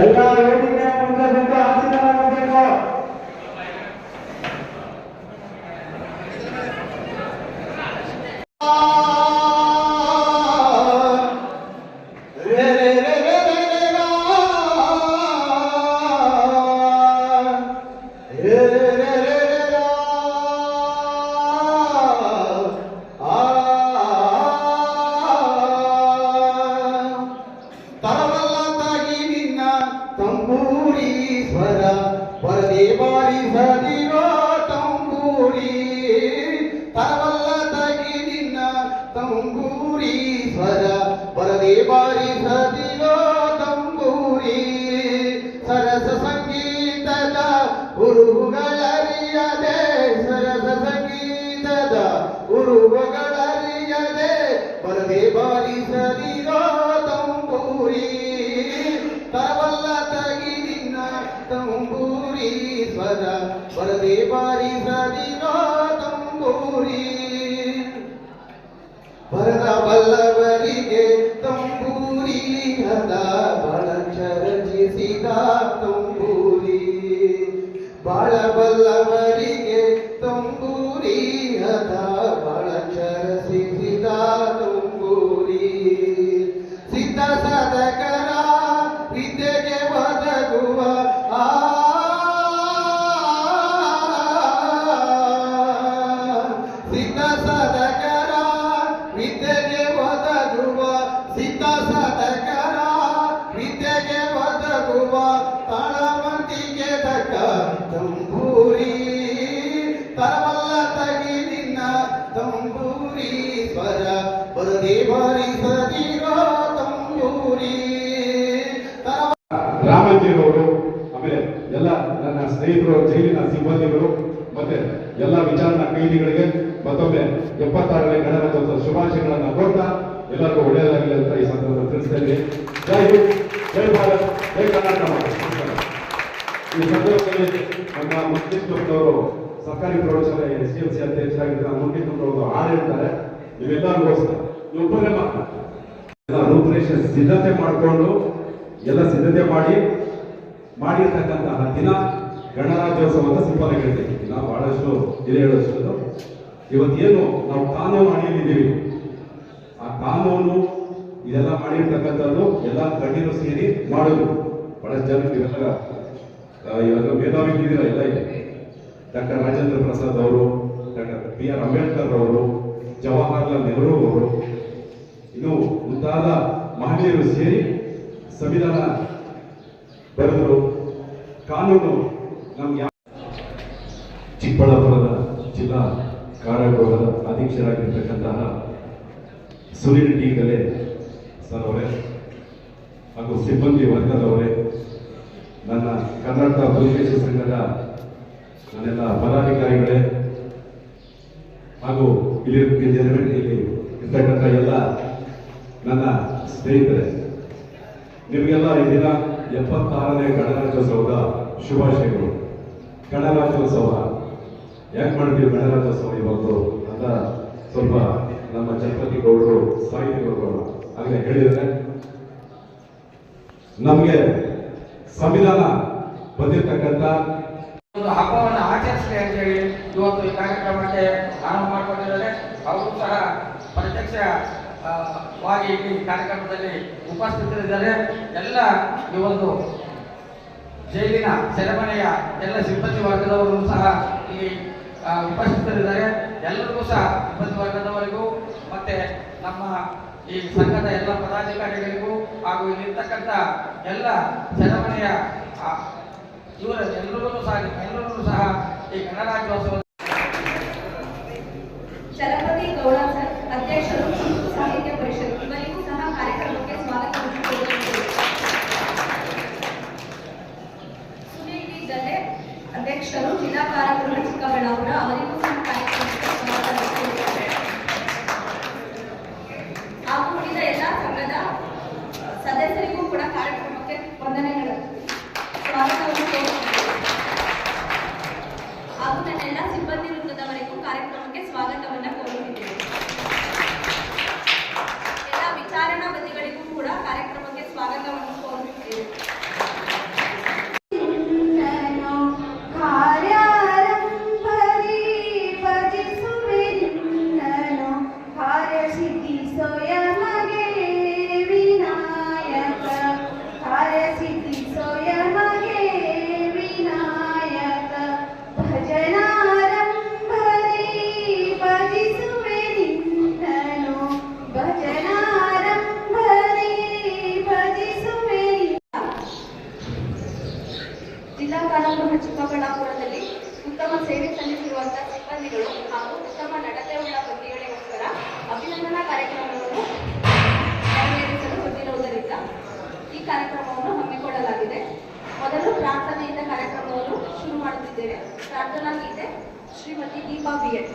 ಎಲ್ಲ ವೇದಿಕೆ ಮುಂದೆ ಬಂದು ಆಶೀರ್ವಾದ ವರದಿ ಬಾರಿಸದಿರೋ ತಂಬೂರಿ ತರವಲ್ಲ ತಗಿ ನಿನ್ನ ತಂಬೂರಿ ಸ್ವರ ವರದಿ ಬಾರಿಸದಿರೋ ತಂಬೂರಿ ಸರಸ ಸಂಗೀತದ ಗುರುಗಳರಿಯದೆ ಸರಸ ಸಂಗೀತದ ಗುರುಗಳರಿಯದೆ ವರದಿ ಬಾರಿಸದಿರೋ ತಂಬೂರಿ ತರವಲ್ಲ ತಗಿ ನಿನ್ನ ತಂಬೂರಿ ಸ್ವರ ವರದಿ ಬಾರಿಸದಿರೋ ತಂಬೂರಿ ಬರದ ಬಲ್ಲವರಿಗೆ ತಂಬೂರಿ ಹದ ಬಳಚ ರಚಿಸಿದ ತಂಬೂರಿ ಬಾಳ ಬಲ್ಲವರಿಗೆ ತಂಬೂರಿ ಹದ ಬಳಚ ರಚಿಸಿದ ತಂಬೂರಿ ಸಿದ್ಧ ಸಾಧಕರ ವಿದ್ಯೆಗೆ ಒದಗುವ ಸಿದ್ಧ ಸಾಧಕರ ವಿದ್ಯೆಗೆ ಒದಗುವ ಸಿದ್ಧ ಸಾಧಕರ ವಿದ್ಯೆಗೆ ಒದಗುವ ತಾಳವಂತಿಗೆ ತಕ್ಕ ತಂಬೂರಿ ತರವಲ್ಲ ತಗಿ ನಿನ್ನ ತಂಬೂರಿ ಸ್ವರ ಬರದಿ ಬಾರಿಸದಿರೋ ತಂಬೂರಿ ರಾಮಂಜಿರವರು ಆಮೇಲೆ ಎಲ್ಲ ನನ್ನ ಸ್ನೇಹಿತರು ಜೈಲಿನ ಸಿಬ್ಬಂದಿಗಳು ಮತ್ತೆ ಎಲ್ಲ ವಿಚಾರಣಾ ಕೈದಿಗಳಿಗೆ ಮತ್ತೊಮ್ಮೆ 76ನೇ ಗಣರಾಜ್ಯೋತ್ಸವ ಶುಭಾಶಯಗಳನ್ನು ಕೋರ್ತಾ ಎಲ್ಲರಿಗೂ ಒಳ್ಳೆಯದಾಗಲಿ ಅಂತ ಈ ಸಂದರ್ಭದಲ್ಲಿ ತಿಳಿಸ್ತಾ ಇದ್ದೀನಿ. ಜೈ ಹಿಂದ್, ಜೈ ಭಾರತ್, ಜೈ ಕರ್ನಾಟಕ. ಈ ಸಂದರ್ಭದಲ್ಲಿ ನಮ್ಮ ಮುಖ್ಯಸ್ಥರು ಸರ್ಕಾರಿ ಪ್ರೌಢಶಾಲೆ SDMC ಅಧ್ಯಕ್ಷರಾಗಿದ್ದ ಮುಖ್ಯಸ್ಥರು ಹಾಡು ಹೇಳ್ತಾರೆ. ನೀವೆಲ್ಲರಿಗೋಸ್ಕರ ಒಬ್ಬರೇ ಎಲ್ಲ ರೂಪರೇಷೆ ಸಿದ್ಧತೆ ಮಾಡಿಕೊಂಡು ಎಲ್ಲ ಸಿದ್ಧತೆ ಮಾಡಿರ್ತಕ್ಕಂತಹ ದಿನ ಗಣರಾಜ್ಯೋತ್ಸವದ ಸಿಂಪಲ್ಗಳಿದೆ. ನಾವು ಬಹಳಷ್ಟು ಇದೆ ಹೇಳೋಷ್ಟು ಇವತ್ತೇನು ನಾವು ಕಾನೂನು ಅಡಿಯಲ್ಲಿದ್ದೀವಿ, ಆ ಕಾನೂನು ಇದೆಲ್ಲ ಮಾಡಿರ್ತಕ್ಕಂಥದ್ದು ಎಲ್ಲ ಗಣ್ಯರು ಸೇರಿ ಮಾಡೋದು. ಬಹಳಷ್ಟು ಜನಕ್ಕೆ ಇವೆಲ್ಲ ಇವಾಗ ಮೇಧಾವಿಗಳಿದ್ದೀರ ಎಲ್ಲ ಇದೆ. ಡಾಕ್ಟರ್ ರಾಜೇಂದ್ರ ಪ್ರಸಾದ್ ಅವರು, ಡಾಕ್ಟರ್ BR ಅಂಬೇಡ್ಕರ್ ಅವರು, ಜವಾಹರ್ಲಾಲ್ ನೆಹರು ಅವರು, ಇನ್ನು ಮುಂತಾದ ಮಹನೀಯರು ಸೇರಿ ಸಂವಿಧಾನ ಬರೆದರು. ಕಾನೂನು ನಮ್ಗೆ ಚಿಕ್ಕಬಳ್ಳಾಪುರದ ಜಿಲ್ಲಾ ಕಾರಾಗೃಹದ ಅಧೀಕ್ಷರಾಗಿರ್ತಕ್ಕಂತಹ ಸುನಿಲ್ ಟಿ ಗಲೆ ಸರ್ ಅವರೇ ಹಾಗೂ ಸಿಬ್ಬಂದಿ ವರ್ಗದವರೇ, ನನ್ನ ಕರ್ನಾಟಕ ಬಹುದೇಶ ಸಂಘದ ನನ್ನೆಲ್ಲ ಪದಾಧಿಕಾರಿಗಳೇ ಹಾಗೂ ಇಲ್ಲಿ ಇರ್ತಕ್ಕಂಥ ಎಲ್ಲ ನನ್ನ ಸ್ನೇಹಿತರೆ, ನಿಮಗೆಲ್ಲ ಈ ದಿನ 76ನೇ ಗಣರಾಜ್ಯೋತ್ಸವದ ಶುಭಾಶಯಗಳು. ಗಣರಾಜ್ಯೋತ್ಸವ ಯಾಕೆ ಮಾಡ್ತೀವಿ ಗಣರಾಜ್ಯೋತ್ಸವ ಇವತ್ತು ಅಂತ ಸ್ವಲ್ಪ ನಮ್ಮ ಚಲಪತಿ ಗೌಡರು ಸಾಹಿತಿಗಳು ಆಗಲೇ ಹೇಳಿದರೆ, ನಮಗೆ ಸಂವಿಧಾನ ಬಂದಿರತಕ್ಕಂಥ ಒಂದು ಹಬ್ಬವನ್ನು ಆಚರಿಸಲಿ ಅಂತ ಹೇಳಿ ಇವತ್ತು ಈ ಕಾರ್ಯಕ್ರಮಕ್ಕೆ ಆರಂಭ ಮಾಡಿಕೊಂಡಿದ್ದಾರೆ. ಅವರು ಸಹ ಪ್ರತ್ಯಕ್ಷವಾಗಿ ಈ ಕಾರ್ಯಕ್ರಮದಲ್ಲಿ ಉಪಸ್ಥಿತರಿದ್ದಾರೆ. ಎಲ್ಲ ಈ ಒಂದು ಜೈಲಿನ ಸೆರೆಮನೆಯ ಎಲ್ಲ ಸಿಬ್ಬಂದಿ ವರ್ಗದವರು ಸಹ ಇಲ್ಲಿ ಉಪಸ್ಥಿತರಿದ್ದಾರೆ. ಎಲ್ಲರಿಗೂ ಸಹ ಸಿಬ್ಬಂದಿ ವರ್ಗದವರಿಗೂ ಮತ್ತೆ ನಮ್ಮ ಈ ಸಂಘದ ಎಲ್ಲ ಪದಾಧಿಕಾರಿಗಳಿಗೂ ಹಾಗೂ ಇಲ್ಲಿರ್ತಕ್ಕಂಥ ಎಲ್ಲ ಸೆರೆಮನೆಯ ಎಲ್ಲರೂ ಸಹ ಈ ಗಣರಾಜ್ಯೋತ್ಸವ ಚಲಪತಿ ಗೌಡ ಸರ್ ಅಧ್ಯಕ್ಷರು ಸಾಹಿತ್ಯ ಪರಿಷತ್ ಇವರಿಗೂ ಸಹ ಕಾರ್ಯಕ್ರಮಕ್ಕೆ ಸ್ವಾಗತ. ಸುನೀಲ್ ಟಿ ಗಲೆ ಅಧ್ಯಕ್ಷರು ಜಿಲ್ಲಾ ಕಾರಾಗೃಹ ಚಿಕ್ಕಬಳ್ಳಾಪುರ ಅವರಿಗೂ ಸಹ ಕಾರ್ಯಕ್ರಮಕ್ಕೆ ಸ್ವಾಗತ. ಹಾಗೂ ಉಳಿದ ಎಲ್ಲ ಸಂಘದ ಸದಸ್ಯರಿಗೂ ಕೂಡ ಕಾರ್ಯಕ್ರಮಕ್ಕೆ ವಂದನೆಗಳು ಸ್ವಾಗತವನ್ನು ಕೋರುತ್ತೇನೆ. ಹಾಗೂ ನನ್ನೆಲ್ಲ ಚಿಕ್ಕಬಳ್ಳಾಪುರದಲ್ಲಿ ಉತ್ತಮ ಸೇವೆ ಸಲ್ಲಿಸಿರುವಂತಹ ಸಿಬ್ಬಂದಿಗಳು ಹಾಗೂ ಉತ್ತಮ ನಡತೆಯುಳ್ಳ ಬಂದಿಗಳಿಗೋಸ್ಕರ ಅಭಿನಂದನಾ ಕಾರ್ಯಕ್ರಮವನ್ನು ನೆರವೇರಿಸಲು ಹೊಂದಿರುವುದರಿಂದ ಈ ಕಾರ್ಯಕ್ರಮವನ್ನು ಹಮ್ಮಿಕೊಳ್ಳಲಾಗಿದೆ. ಮೊದಲು ಪ್ರಾರ್ಥನೆಯಿಂದ ಕಾರ್ಯಕ್ರಮವನ್ನು ಶುರು ಮಾಡುತ್ತಿದ್ದೇವೆ. ಪ್ರಾರ್ಥನಾ ಗೀತೆ ಶ್ರೀಮತಿ ದೀಪಾ BN.